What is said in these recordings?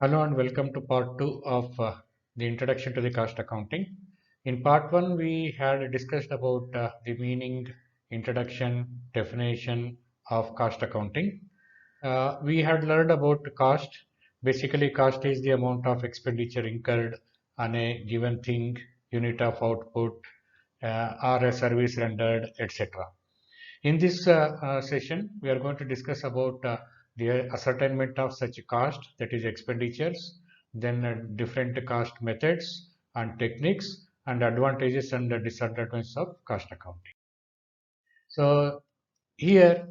Hello and welcome to part 2 of the introduction to the cost accounting. In part 1, we had discussed about the meaning, introduction, definition of cost accounting. We had learned about cost. Basically, cost is the amount of expenditure incurred on a given thing, unit of output, or a service rendered, etc. In this session, we are going to discuss about the ascertainment of such cost, that is expenditures, then different cost methods and techniques, and advantages and disadvantages of cost accounting. So here,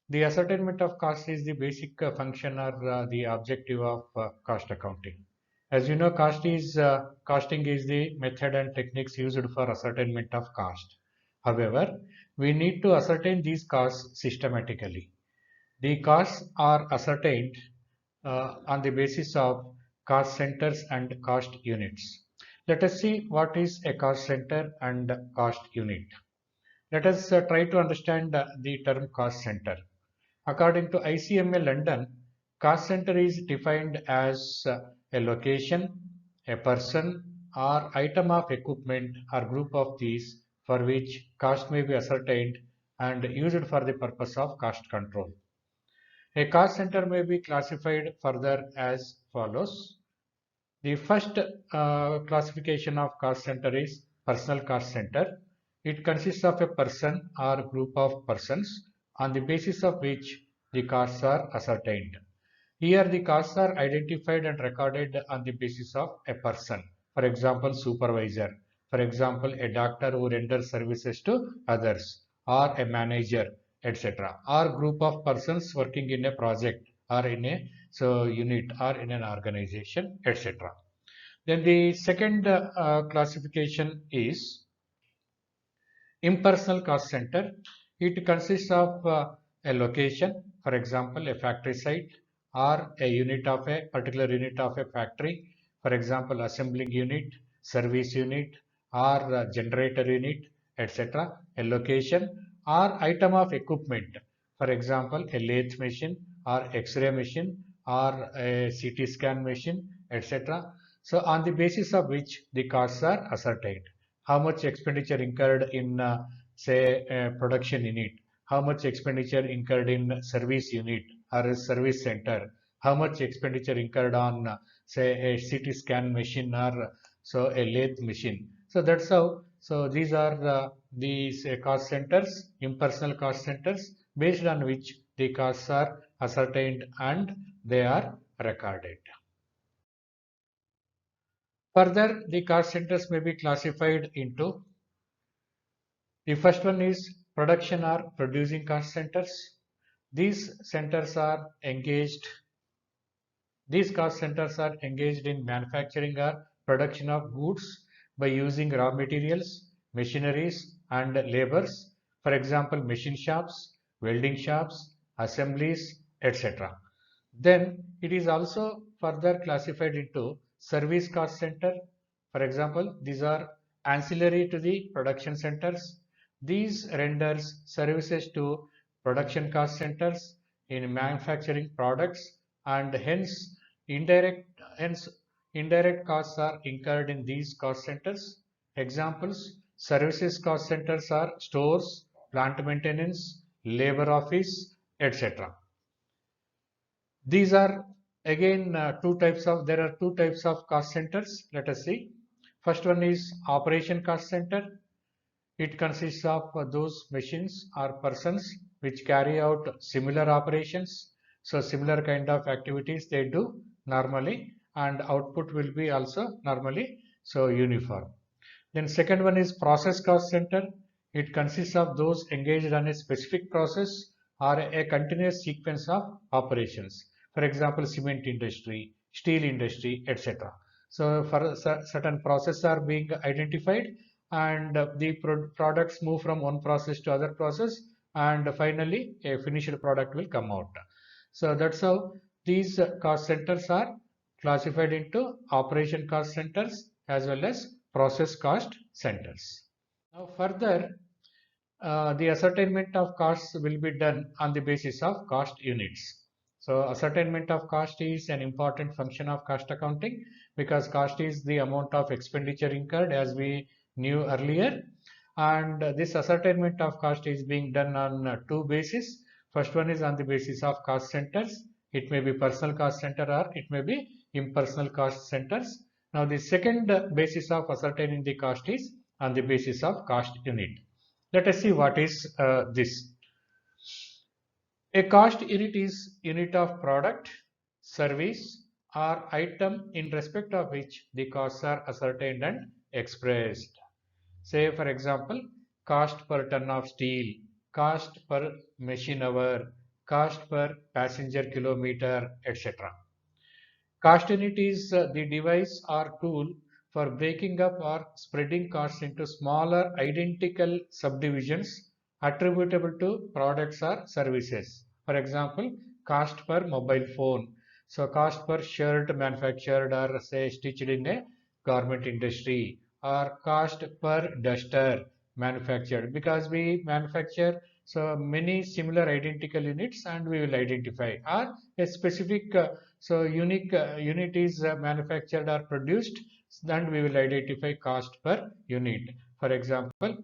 the ascertainment of cost is the basic function or the objective of cost accounting. As you know, costing is the method and techniques used for ascertainment of cost. However, we need to ascertain these costs systematically. The costs are ascertained on the basis of cost centers and cost units. Let us see what is a cost center and cost unit. Let us try to understand the term cost center. According to ICMA London, cost center is defined as a location, a person, or item of equipment or group of these for which cost may be ascertained and used for the purpose of cost control. A cost center may be classified further as follows. The first classification of cost center is personal cost center. It consists of a person or group of persons on the basis of which the costs are ascertained. Here the costs are identified and recorded on the basis of a person. For example, supervisor. For example, a doctor who renders services to others, or a manager, etc. Or group of persons working in a project or in a unit or in an organization, etc. Then the second classification is impersonal cost center. It consists of a location, for example, a factory site, or a unit of a particular unit of a factory, for example, assembling unit, service unit, or generator unit, etc. A location or item of equipment, for example, a lathe machine or X-ray machine or a CT scan machine, etc. So on the basis of which the costs are ascertained. How much expenditure incurred in say a production unit, how much expenditure incurred in service unit or a service center, how much expenditure incurred on say a CT scan machine or so a lathe machine. So that's how. So these are these cost centers, impersonal cost centers, based on which the costs are ascertained and they are recorded. Further, the cost centers may be classified into. The first one is production or producing cost centers. These centers are engaged, these cost centers are engaged in manufacturing or production of goods by using raw materials, machineries, and labors. For example, machine shops, welding shops, assemblies, etc. Then it is also further classified into service cost center. For example, these are ancillary to the production centers. These renders services to production cost centers in manufacturing products, and hence indirect costs are incurred in these cost centers. Examples: services cost centers are stores, plant maintenance, labor office, etc. These are again there are two types of cost centers. Let us see. First one is operation cost center. It consists of those machines or persons which carry out similar operations. So similar kind of activities they do normally, and output will be also normally so uniform. Then second one is process cost center. It consists of those engaged on a specific process or a continuous sequence of operations. For example, cement industry, steel industry, etc. So for certain processes are being identified, and the products move from one process to other process, and finally a finished product will come out. So that's how these cost centers are classified into operation cost centers as well as process cost centers. Now further, the ascertainment of costs will be done on the basis of cost units. So ascertainment of cost is an important function of cost accounting because cost is the amount of expenditure incurred as we knew earlier. And this ascertainment of cost is being done on two bases. First one is on the basis of cost centers. It may be personal cost center or it may be impersonal cost centers. Now the second basis of ascertaining the cost is on the basis of cost unit. Let us see what is this. A cost unit is unit of product, service, or item in respect of which the costs are ascertained and expressed. Say for example, cost per ton of steel, cost per machine hour, cost per passenger kilometer, etc. Cost unit is the device or tool for breaking up or spreading costs into smaller identical subdivisions attributable to products or services. For example, cost per mobile phone. So cost per shirt manufactured or say stitched in a garment industry, or cost per duster manufactured, because we manufacture so many similar identical units and we will identify, or a specific unique unit is manufactured or produced, then we will identify cost per unit. For example,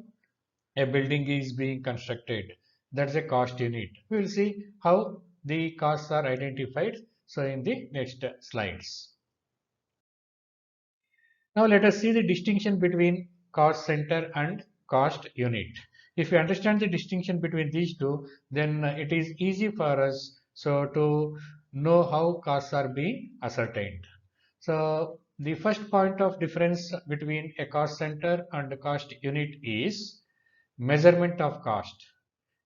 a building is being constructed, that's a cost unit. We will see how the costs are identified so in the next slides. Now let us see the distinction between cost center and cost unit. If you understand the distinction between these two, then it is easy for us so to know how costs are being ascertained. So the first point of difference between a cost center and a cost unit is measurement of cost.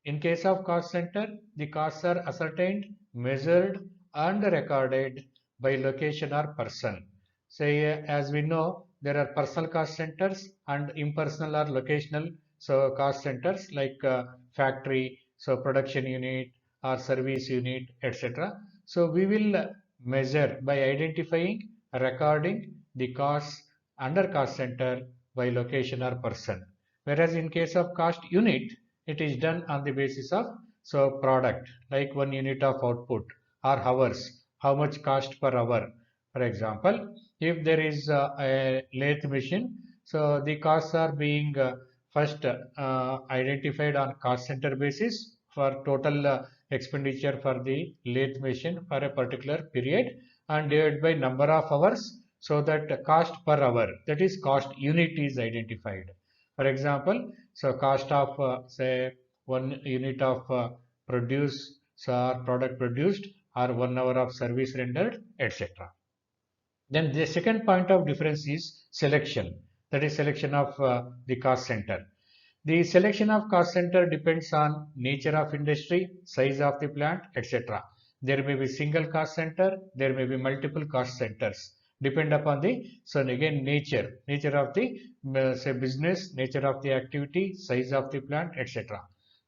In case of cost center, the costs are ascertained, measured, and recorded by location or person. Say, as we know, there are personal cost centers and impersonal or locational cost centers like factory, so production unit or service unit, etc. So we will measure by identifying, recording the costs under cost center by location or person. Whereas in case of cost unit, it is done on the basis of product like 1 unit of output or hours, how much cost per hour. For example, if there is a lathe machine, so the costs are being first identified on cost center basis for total expenditure for the lathe machine for a particular period and divided by number of hours, so that cost per hour, that is cost unit, is identified. For example, so cost of say 1 unit of produce or product produced or 1 hour of service rendered, etc. Then the second point of difference is selection. That is selection of the cost center. The selection of cost center depends on nature of industry, size of the plant, etc. There may be single cost center, there may be multiple cost centers. Depend upon the, so again, nature of the say business, nature of the activity, size of the plant, etc.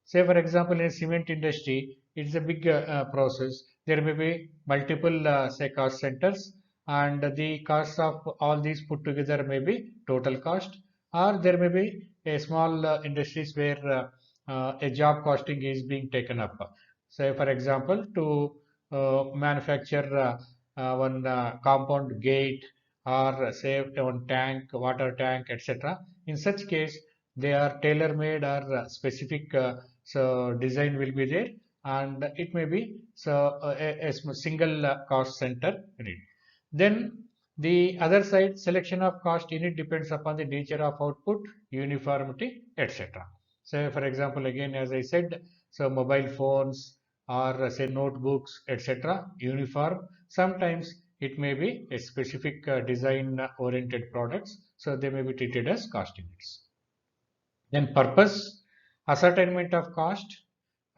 Say for example, in cement industry, it's a big process. There may be multiple say cost centers, and the cost of all these put together may be total cost, or there may be a small industries where a job costing is being taken up. Say for example, to manufacture one compound gate, or say one tank, water tank, etc. In such case, they are tailor made, or specific design will be there, and it may be a single cost center unit. Then the other side, selection of cost unit depends upon the nature of output, uniformity, etc. So for example, again as I said, so mobile phones or say notebooks, etc. uniform. Sometimes it may be a specific design oriented products, so they may be treated as cost units. Then purpose, ascertainment of cost,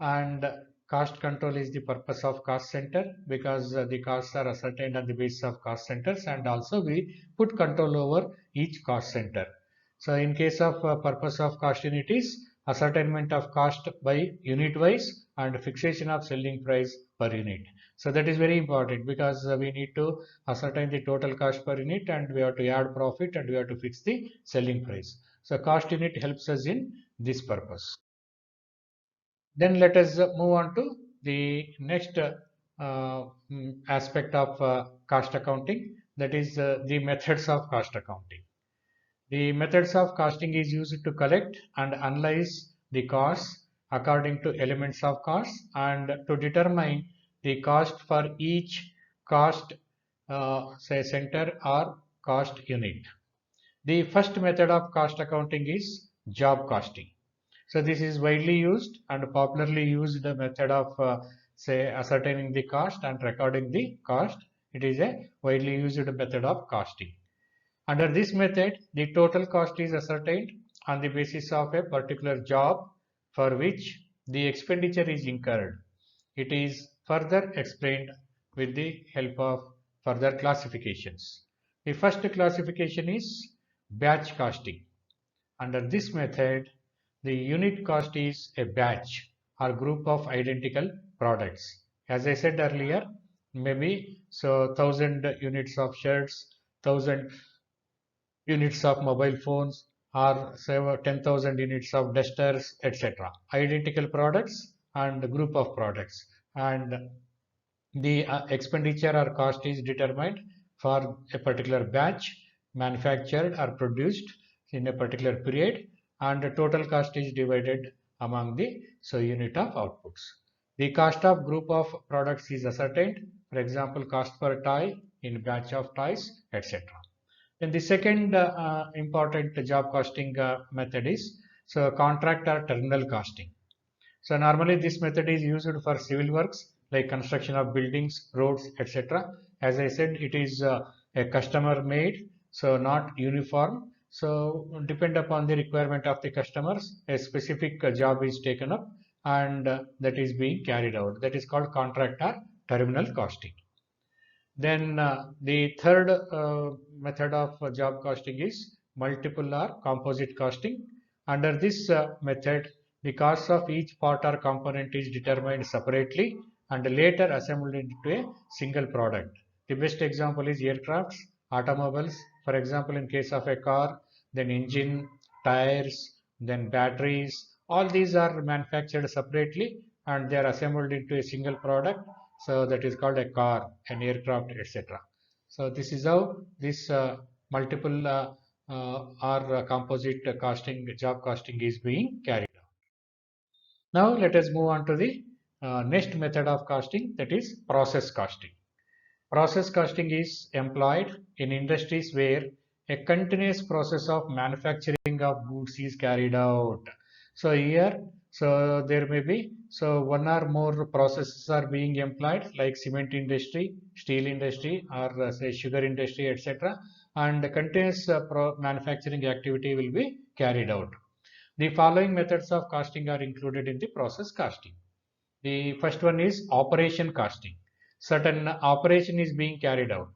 and cost control is the purpose of cost center, because the costs are ascertained on the basis of cost centers, and also we put control over each cost center. So in case of purpose of cost unit is ascertainment of cost by unit wise and fixation of selling price per unit. So that is very important, because we need to ascertain the total cost per unit and we have to add profit and we have to fix the selling price. So cost unit helps us in this purpose. Then let us move on to the next aspect of cost accounting, that is the methods of cost accounting. The methods of costing is used to collect and analyze the costs according to elements of cost and to determine the cost for each cost say center or cost unit. The first method of cost accounting is job costing. So this is widely used and popularly used method of say ascertaining the cost and recording the cost. It is a widely used method of costing. Under this method, the total cost is ascertained on the basis of a particular job for which the expenditure is incurred. It is further explained with the help of further classifications. The first classification is batch costing. Under this method, the unit cost is a batch or group of identical products. As I said earlier, maybe so 1,000 units of shirts, 1,000 units of mobile phones, or say 10,000 units of dusters, etc. Identical products and group of products. And the expenditure or cost is determined for a particular batch manufactured or produced in a particular period, and the total cost is divided among the unit of outputs. The cost of group of products is ascertained, for example cost per toy in batch of toys, etc. Then the second important job costing method is contract or terminal costing. So normally this method is used for civil works like construction of buildings, roads, etc. As I said, it is a customer made, so not uniform. So depend upon the requirement of the customers, a specific job is taken up and that is being carried out. That is called contract or terminal costing. Then the third method of job costing is multiple or composite costing. Under this method, the cost of each part or component is determined separately and later assembled into a single product. The best example is aircrafts, automobiles. For example, in case of a car, then engine, tires, then batteries. All these are manufactured separately and they are assembled into a single product, so that is called a car, an aircraft, etc. So this is how this multiple or composite costing, job costing is being carried out. Now let us move on to the next method of costing, that is process costing. Process costing is employed in industries where a continuous process of manufacturing of goods is carried out. So here, so there may be, so one or more processes are being employed like cement industry, steel industry, or say sugar industry, etc. And the continuous manufacturing activity will be carried out. The following methods of costing are included in the process costing. The first one is operation costing. Certain operation is being carried out.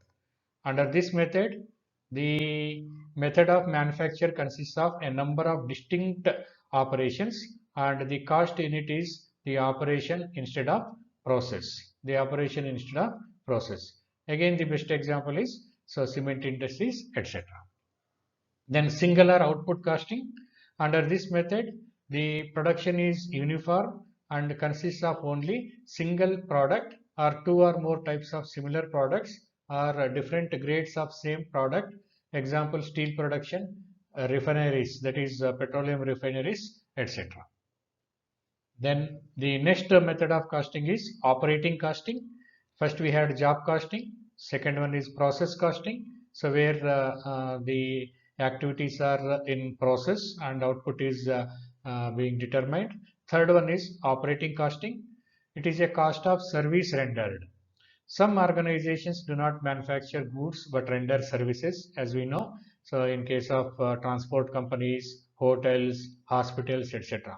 Under this method, the method of manufacture consists of a number of distinct operations and the cost in it is the operation instead of process. The operation instead of process. Again, the best example is cement industries, etc. Then singular output costing. Under this method, the production is uniform and consists of only single product or two or more types of similar products or different grades of same product. Example, steel production, refineries, that is petroleum refineries, etc. Then the next method of costing is operating costing. First we had job costing. Second one is process costing. So where the activities are in process and output is being determined. Third one is operating costing. It is a cost of service rendered. Some organizations do not manufacture goods but render services, as we know. So in case of transport companies, hotels, hospitals, etc.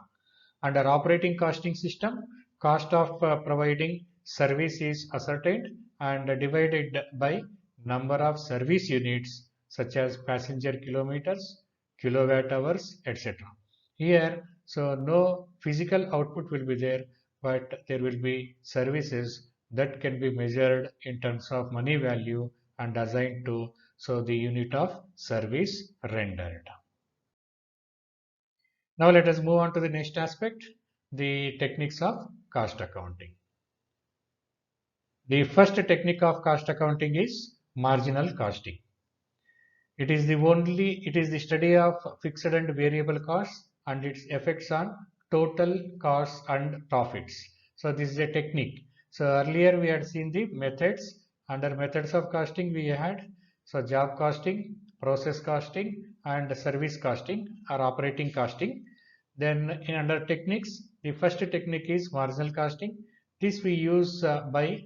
Under operating costing system, cost of providing service is ascertained and divided by number of service units such as passenger kilometers, kilowatt hours, etc. Here, so no physical output will be there, but there will be services that can be measured in terms of money value and assigned to the unit of service rendered. Now let us move on to the next aspect, the techniques of cost accounting. The first technique of cost accounting is marginal costing. It is the study of fixed and variable costs and its effects on total costs and profits. So this is a technique. So earlier we had seen the methods. Under methods of costing we had job costing, process costing, and service costing or operating costing. Then in under techniques, the first technique is marginal costing. This we use by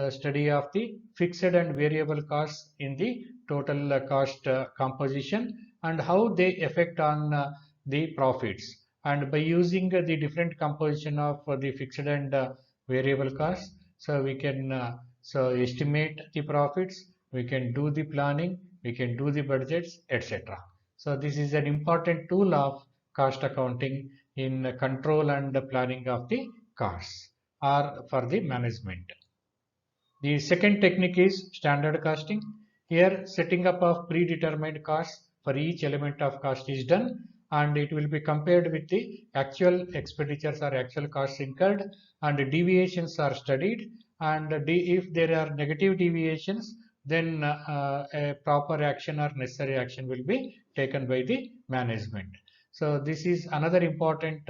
study of the fixed and variable costs in the total cost composition and how they affect on the profits. And by using the different composition of the fixed and variable costs, so we can estimate the profits, we can do the planning, we can do the budgets, etc. So this is an important tool of cost accounting in control and planning of the costs or for the management. The second technique is standard costing. Here, setting up of predetermined costs for each element of cost is done and it will be compared with the actual expenditures or actual costs incurred and deviations are studied, and if there are negative deviations, then a proper action or necessary action will be taken by the management. So this is another important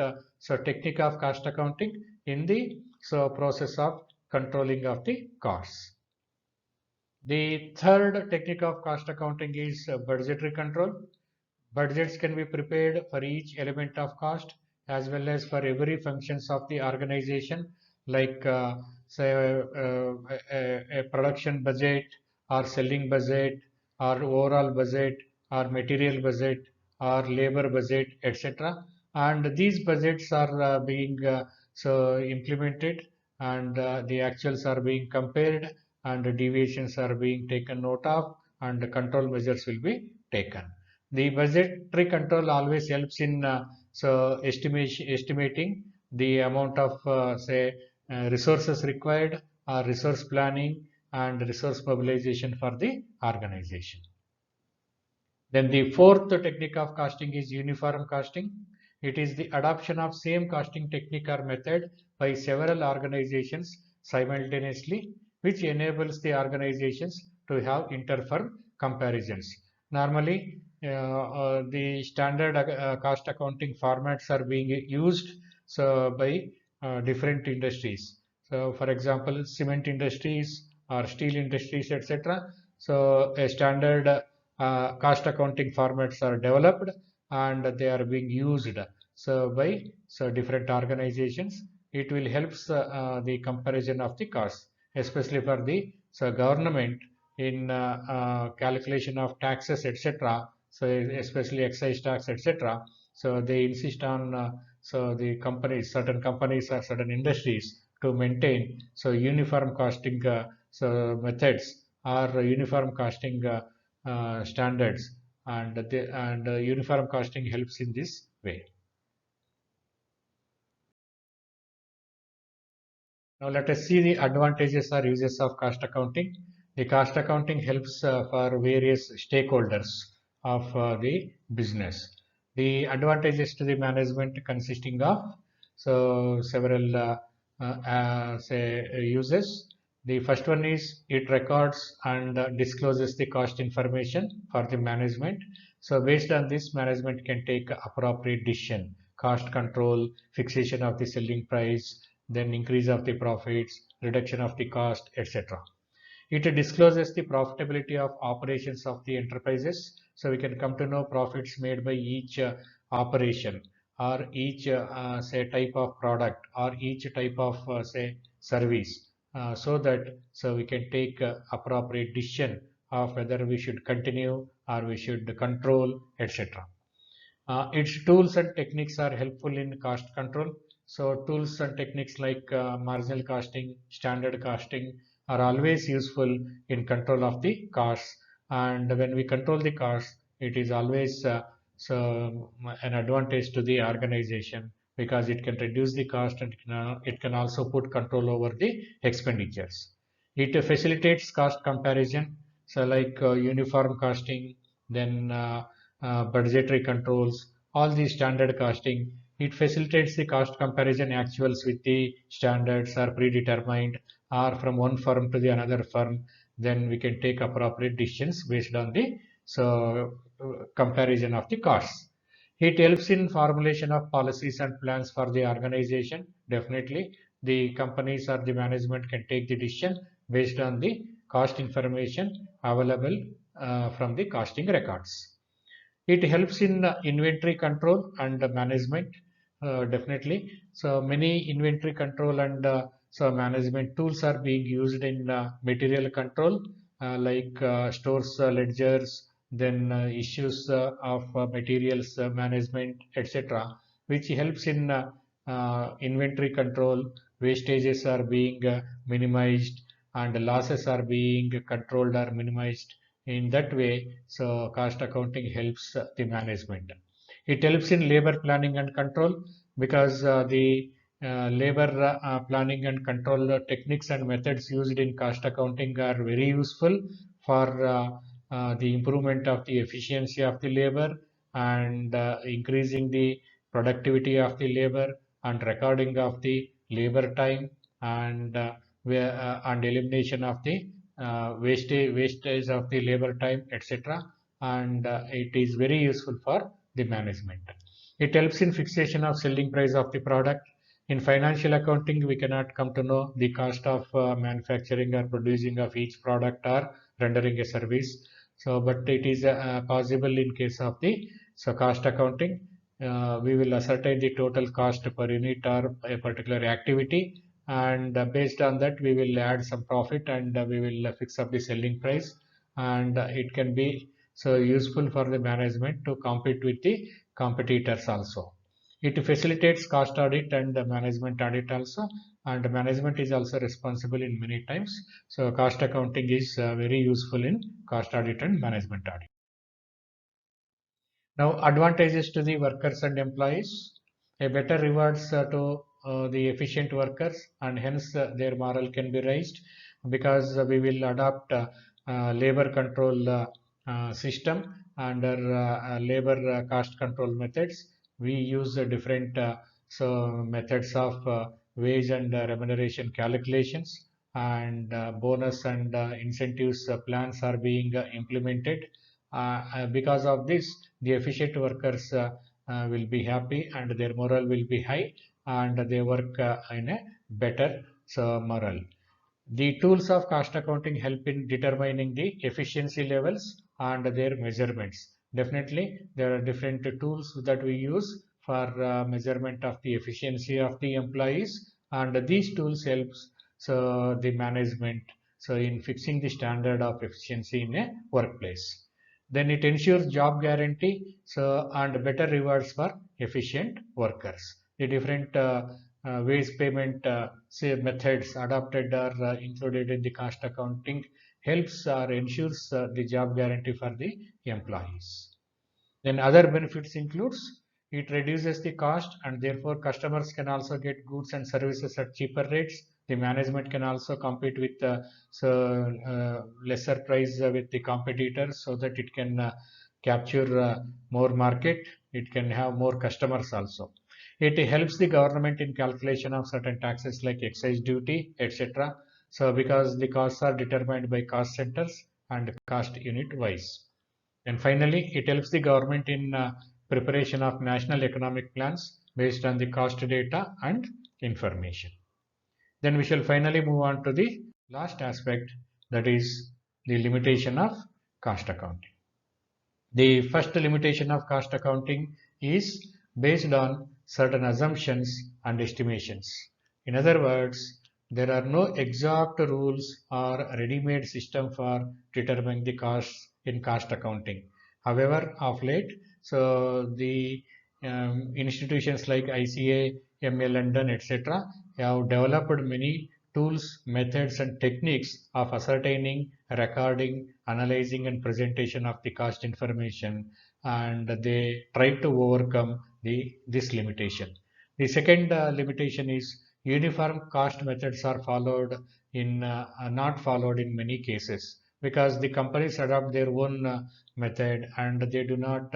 technique of cost accounting in the process of controlling of the costs. The third technique of cost accounting is budgetary control. Budgets can be prepared for each element of cost as well as for every functions of the organization, like say a production budget or selling budget or overall budget or material budget or labor budget, etc. And these budgets are being implemented, and the actuals are being compared, and the deviations are being taken note of, and the control measures will be taken. The budgetary control always helps in estimating the amount of resources required, or resource planning and resource mobilization for the organization. Then the fourth technique of costing is uniform costing. It is the adoption of same costing technique or method by several organizations simultaneously, which enables the organizations to have inter-firm comparisons. Normally, the standard cost accounting formats are being used by different industries. So, for example, cement industries or steel industries, etc. So, a standard cost accounting formats are developed and they are being used by different organizations. It will help the comparison of the costs, especially for the government in calculation of taxes, etc. So especially excise tax, etc. So they insist on the companies, certain companies or certain industries, to maintain uniform costing methods or uniform costing standards, and uniform costing helps in this way. Now let us see the advantages or uses of cost accounting. The cost accounting helps for various stakeholders of the business. The advantages to the management consisting of several uses. The first one is it records and discloses the cost information for the management. So based on this, management can take appropriate decision, cost control, fixation of the selling price, then increase of the profits, reduction of the cost, etc. It discloses the profitability of operations of the enterprises, so we can come to know profits made by each operation or each type of product or each type of service, so that we can take appropriate decision of whether we should continue or we should control, etc. Its tools and techniques are helpful in cost control. So tools and techniques like marginal costing, standard costing are always useful in control of the costs. And when we control the costs, it is always an advantage to the organization, because it can reduce the cost and it can also put control over the expenditures. It facilitates cost comparison, so like uniform costing, then budgetary controls, all the standard costing. It facilitates the cost comparison actuals with the standards are predetermined, or from one firm to the another firm, then we can take appropriate decisions based on the comparison of the costs. It helps in formulation of policies and plans for the organization. Definitely, the companies or the management can take the decision based on the cost information available from the costing records. It helps in inventory control and management, definitely. So many inventory control and management tools are being used in material control, like stores ledgers, then issues of materials management, etc., which helps in inventory control. Wastages are being minimized and losses are being controlled or minimized in that way. So cost accounting helps the management. It helps in labor planning and control, because the labor planning and control techniques and methods used in cost accounting are very useful for the improvement of the efficiency of the labor, and increasing the productivity of the labor, and recording of the labor time, and and elimination of the wastage of the labor time, etc. And it is very useful for the management. It helps in fixation of selling price of the product. In financial accounting, we cannot come to know the cost of manufacturing or producing of each product or rendering a service. So, but it is possible in case of the cost accounting. We will ascertain the total cost per unit or a particular activity, and based on that we will add some profit, and we will fix up the selling price, and it can be so useful for the management to compete with the competitors also. It facilitates cost audit and management audit also, and management is also responsible in many times. So cost accounting is very useful in cost audit and management audit. Now, advantages to the workers and employees: a better rewards to the efficient workers, and hence their morale can be raised, because we will adopt labor control system under labor cost control methods. We use different methods of wage and remuneration calculations, and bonus and incentives plans are being implemented. Because of this, the efficient workers will be happy, and their morale will be high, and they work in a better morale. The tools of cost accounting help in determining the efficiency levels and their measurements. Definitely, there are different tools that we use for measurement of the efficiency of the employees, and these tools helps the management in fixing the standard of efficiency in a workplace. Then it ensures job guarantee and better rewards for efficient workers. The different wage payment methods adopted or included in the cost accounting helps or ensures the job guarantee for the employees. Then other benefits includes: it reduces the cost, and therefore customers can also get goods and services at cheaper rates. The management can also compete with lesser price with the competitors, so that it can capture more market. It can have more customers also. It helps the government in calculation of certain taxes like excise duty, etc. So because the costs are determined by cost centers and cost unit wise. And finally, it helps the government in preparation of national economic plans based on the cost data and information. Then we shall finally move on to the last aspect, that is the limitation of cost accounting. The first limitation of cost accounting is based on certain assumptions and estimations. In other words, there are no exact rules or ready-made system for determining the costs in cost accounting. However, of late, the institutions like ICA, MA London, etc., have developed many tools, methods, and techniques of ascertaining, recording, analyzing, and presentation of the cost information, and they try to overcome this limitation. The second limitation is uniform cost methods are followed in not followed in many cases, because the companies adopt their own method, and they do not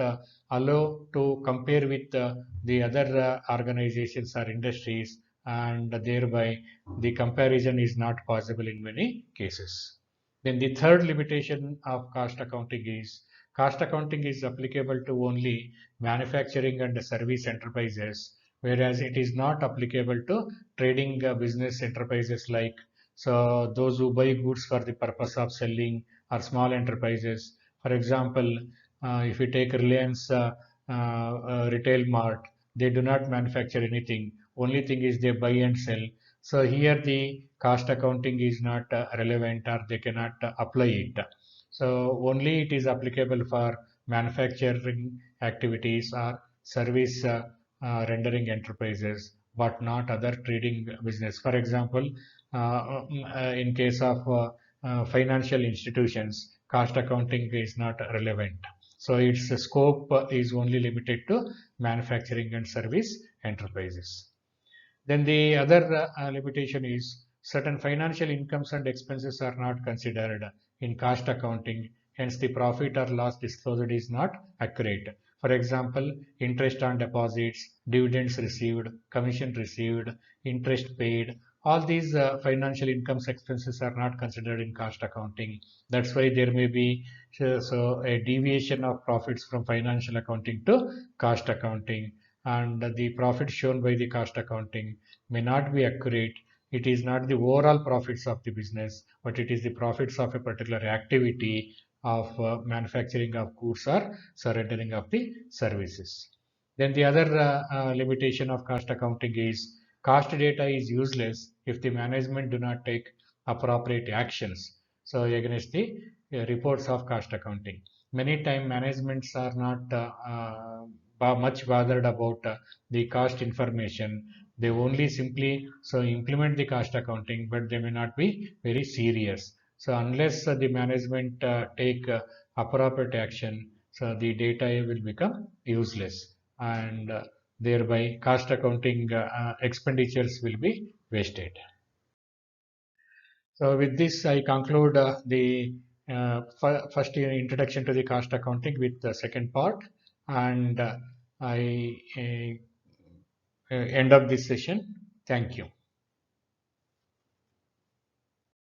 allow to compare with the other organizations or industries, and thereby the comparison is not possible in many cases. Then the third limitation of cost accounting is applicable to only manufacturing and service enterprises, whereas it is not applicable to trading business enterprises like those who buy goods for the purpose of selling or small enterprises. For example, if you take Reliance Retail Mart, they do not manufacture anything. Only thing is they buy and sell. So here the cost accounting is not relevant, or they cannot apply it. So only it is applicable for manufacturing activities or service rendering enterprises, but not other trading business. For example, in case of financial institutions, cost accounting is not relevant. So its scope is only limited to manufacturing and service enterprises. Then the other limitation is certain financial incomes and expenses are not considered in cost accounting. Hence, the profit or loss disclosed is not accurate. For example, interest on deposits, dividends received, commission received, interest paid. All these financial incomes expenses are not considered in cost accounting. That's why there may be a deviation of profits from financial accounting to cost accounting, and the profit shown by the cost accounting may not be accurate. It is not the overall profits of the business, but it is the profits of a particular activity of manufacturing of goods or surrendering of the services. Then the other limitation of cost accounting is cost data is useless if the management do not take appropriate actions. So against the reports of cost accounting, many time managements are not much bothered about the cost information. They only simply implement the cost accounting, but they may not be very serious. So unless the management take appropriate action, so the data will become useless, and thereby cost accounting expenditures will be wasted. So with this, I conclude the first introduction to the cost accounting with the second part, and I end up this session. Thank you.